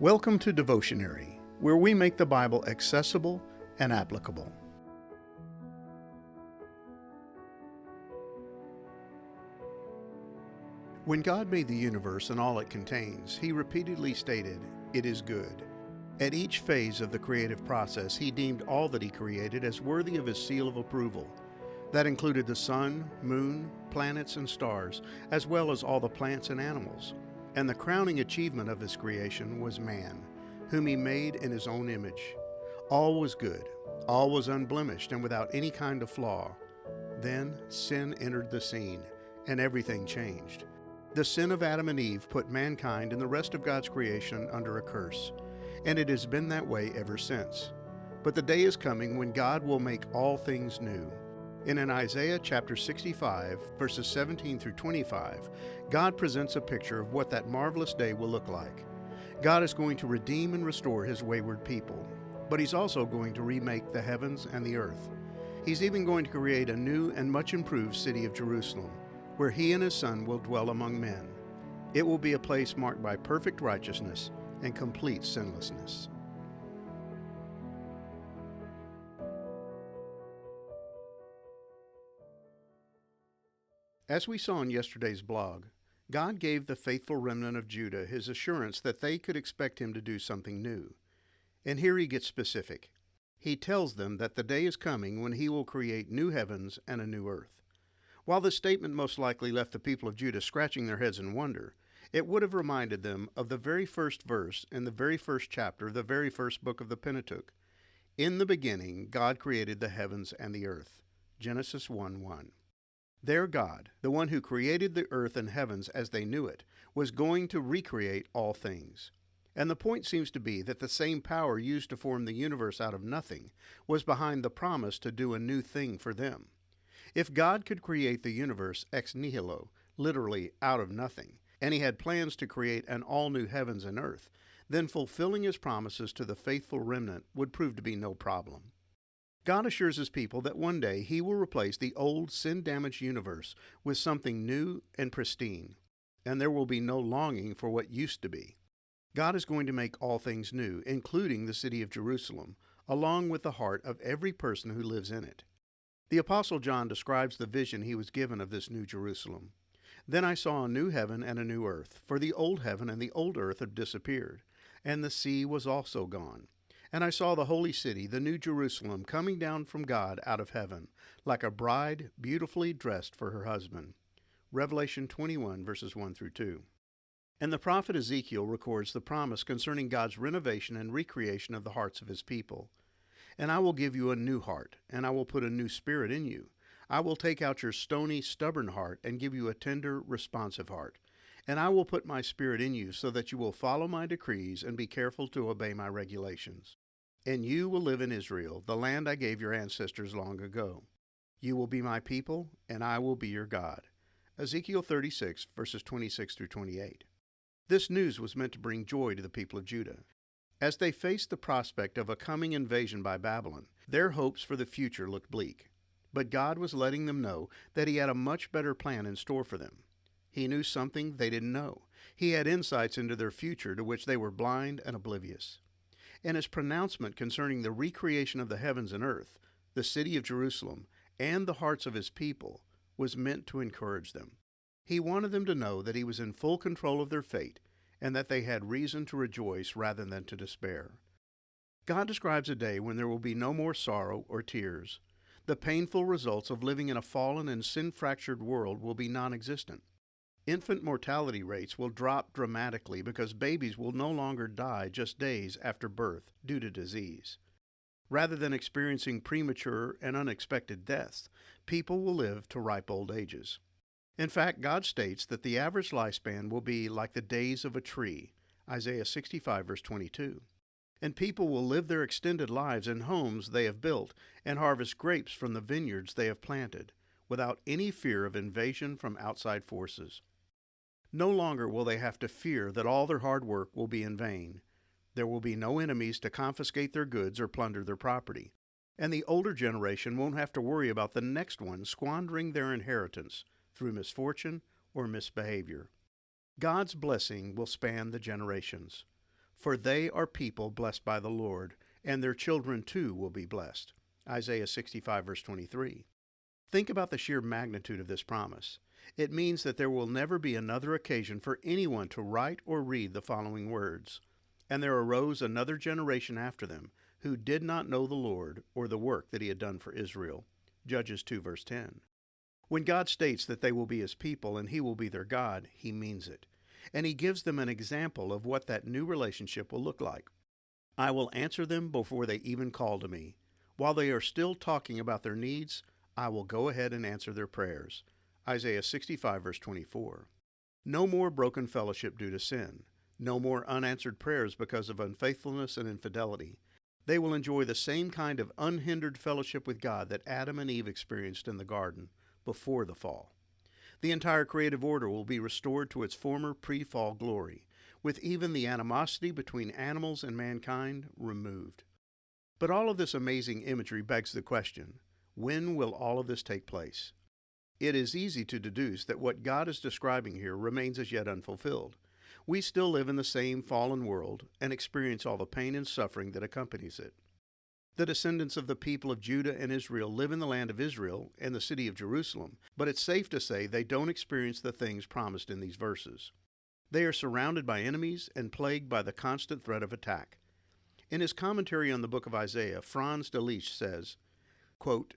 Welcome to Devotionary, where we make the Bible accessible and applicable. When God made the universe and all it contains, He repeatedly stated, "It is good." At each phase of the creative process, He deemed all that He created as worthy of His seal of approval. That included the sun, moon, planets, and stars, as well as all the plants and animals. And the crowning achievement of His creation was man, whom He made in His own image. All was good, all was unblemished and without any kind of flaw. Then sin entered the scene, and everything changed. The sin of Adam and Eve put mankind and the rest of God's creation under a curse, and it has been that way ever since. But the day is coming when God will make all things new. And in Isaiah chapter 65, verses 17 through 25, God presents a picture of what that marvelous day will look like. God is going to redeem and restore His wayward people, but He's also going to remake the heavens and the earth. He's even going to create a new and much improved city of Jerusalem, where He and His Son will dwell among men. It will be a place marked by perfect righteousness and complete sinlessness. As we saw in yesterday's blog, God gave the faithful remnant of Judah His assurance that they could expect Him to do something new. And here He gets specific. He tells them that the day is coming when He will create new heavens and a new earth. While this statement most likely left the people of Judah scratching their heads in wonder, it would have reminded them of the very first verse in the very first chapter of the very first book of the Pentateuch. In the beginning, God created the heavens and the earth. Genesis 1:1. Their God, the one who created the earth and heavens as they knew it, was going to recreate all things. And the point seems to be that the same power used to form the universe out of nothing was behind the promise to do a new thing for them. If God could create the universe ex nihilo, literally out of nothing, and He had plans to create an all-new heavens and earth, then fulfilling His promises to the faithful remnant would prove to be no problem. God assures His people that one day He will replace the old sin-damaged universe with something new and pristine, and there will be no longing for what used to be. God is going to make all things new, including the city of Jerusalem, along with the heart of every person who lives in it. The Apostle John describes the vision he was given of this new Jerusalem. "Then I saw a new heaven and a new earth, for the old heaven and the old earth had disappeared, and the sea was also gone. And I saw the holy city, the new Jerusalem, coming down from God out of heaven, like a bride beautifully dressed for her husband." Revelation 21, verses 1 through 2. And the prophet Ezekiel records the promise concerning God's renovation and recreation of the hearts of His people. "And I will give you a new heart, and I will put a new spirit in you. I will take out your stony, stubborn heart and give you a tender, responsive heart. And I will put my spirit in you so that you will follow my decrees and be careful to obey my regulations. And you will live in Israel, the land I gave your ancestors long ago. You will be my people, and I will be your God." Ezekiel 36, verses 26 through 28. This news was meant to bring joy to the people of Judah. As they faced the prospect of a coming invasion by Babylon, their hopes for the future looked bleak. But God was letting them know that He had a much better plan in store for them. He knew something they didn't know. He had insights into their future to which they were blind and oblivious. And His pronouncement concerning the recreation of the heavens and earth, the city of Jerusalem, and the hearts of His people was meant to encourage them. He wanted them to know that He was in full control of their fate and that they had reason to rejoice rather than to despair. God describes a day when there will be no more sorrow or tears. The painful results of living in a fallen and sin-fractured world will be non-existent. Infant mortality rates will drop dramatically because babies will no longer die just days after birth due to disease. Rather than experiencing premature and unexpected deaths, people will live to ripe old ages. In fact, God states that the average lifespan will be like the days of a tree, Isaiah 65, verse 22. And people will live their extended lives in homes they have built and harvest grapes from the vineyards they have planted, without any fear of invasion from outside forces. No longer will they have to fear that all their hard work will be in vain. There will be no enemies to confiscate their goods or plunder their property. And the older generation won't have to worry about the next one squandering their inheritance through misfortune or misbehavior. God's blessing will span the generations. For they are people blessed by the Lord, and their children too will be blessed. Isaiah 65, verse 23. Think about the sheer magnitude of this promise. It means that there will never be another occasion for anyone to write or read the following words. And there arose another generation after them, who did not know the Lord or the work that he had done for Israel. Judges 2, verse 10. When God states that they will be his people and he will be their God, he means it. And he gives them an example of what that new relationship will look like. I will answer them before they even call to me. While they are still talking about their needs, I will go ahead and answer their prayers. Isaiah 65, verse 24. No more broken fellowship due to sin. No more unanswered prayers because of unfaithfulness and infidelity. They will enjoy the same kind of unhindered fellowship with God that Adam and Eve experienced in the garden before the fall. The entire creative order will be restored to its former pre-fall glory, with even the animosity between animals and mankind removed. But all of this amazing imagery begs the question, when will all of this take place? It is easy to deduce that what God is describing here remains as yet unfulfilled. We still live in the same fallen world and experience all the pain and suffering that accompanies it. The descendants of the people of Judah and Israel live in the land of Israel and the city of Jerusalem, but it's safe to say they don't experience the things promised in these verses. They are surrounded by enemies and plagued by the constant threat of attack. In his commentary on the book of Isaiah, Franz Delitzsch says, quote,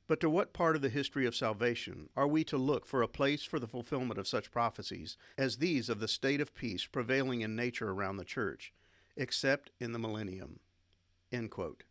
"But to what part of the history of salvation are we to look for a place for the fulfillment of such prophecies as these of the state of peace prevailing in nature around the church, except in the millennium?" End quote.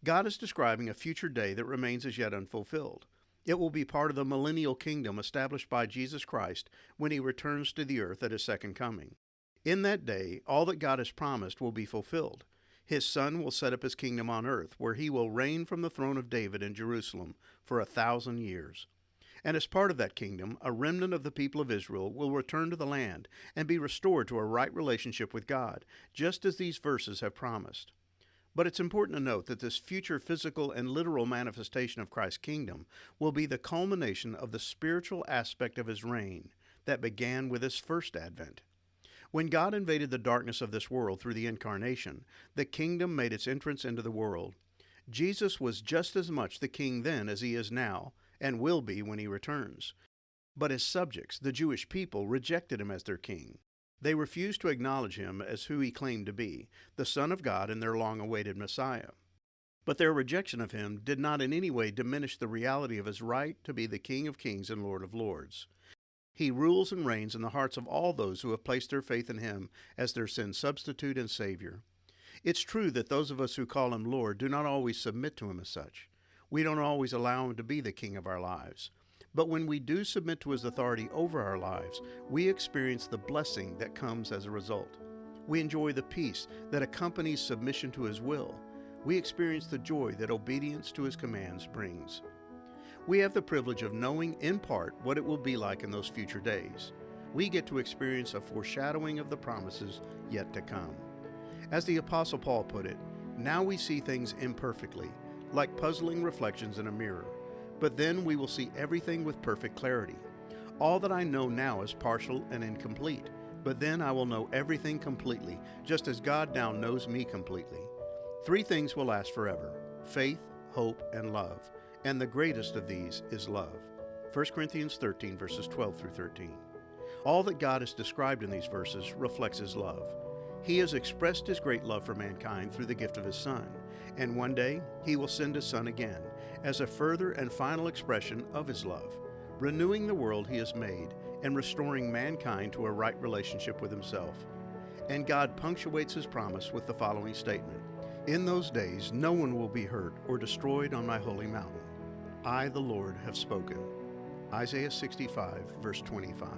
God is describing a future day that remains as yet unfulfilled. It will be part of the millennial kingdom established by Jesus Christ when he returns to the earth at his second coming. In that day, all that God has promised will be fulfilled. His Son will set up his kingdom on earth, where he will reign from the throne of David in Jerusalem for 1,000 years. And as part of that kingdom, a remnant of the people of Israel will return to the land and be restored to a right relationship with God, just as these verses have promised. But it's important to note that this future physical and literal manifestation of Christ's kingdom will be the culmination of the spiritual aspect of his reign that began with his first advent. When God invaded the darkness of this world through the incarnation, the kingdom made its entrance into the world. Jesus was just as much the king then as he is now, and will be when he returns. But his subjects, the Jewish people, rejected him as their king. They refused to acknowledge him as who he claimed to be, the Son of God and their long-awaited Messiah. But their rejection of him did not in any way diminish the reality of his right to be the King of Kings and Lord of Lords. He rules and reigns in the hearts of all those who have placed their faith in him as their sin substitute and Savior. It's true that those of us who call him Lord do not always submit to him as such. We don't always allow him to be the king of our lives. But when we do submit to his authority over our lives, we experience the blessing that comes as a result. We enjoy the peace that accompanies submission to his will. We experience the joy that obedience to his commands brings. We have the privilege of knowing in part what it will be like in those future days. We get to experience a foreshadowing of the promises yet to come. As the Apostle Paul put it, now we see things imperfectly, like puzzling reflections in a mirror. But then we will see everything with perfect clarity. All that I know now is partial and incomplete, but then I will know everything completely, just as God now knows me completely. 3 things will last forever: faith, hope, and love. And the greatest of these is love. 1 Corinthians 13, verses 12 through 13. All that God has described in these verses reflects his love. He has expressed his great love for mankind through the gift of his Son, and one day he will send his Son again as a further and final expression of his love, renewing the world he has made and restoring mankind to a right relationship with himself. And God punctuates his promise with the following statement: "In those days no one will be hurt or destroyed on my holy mountain. I, the Lord, have spoken." Isaiah 65, verse 25.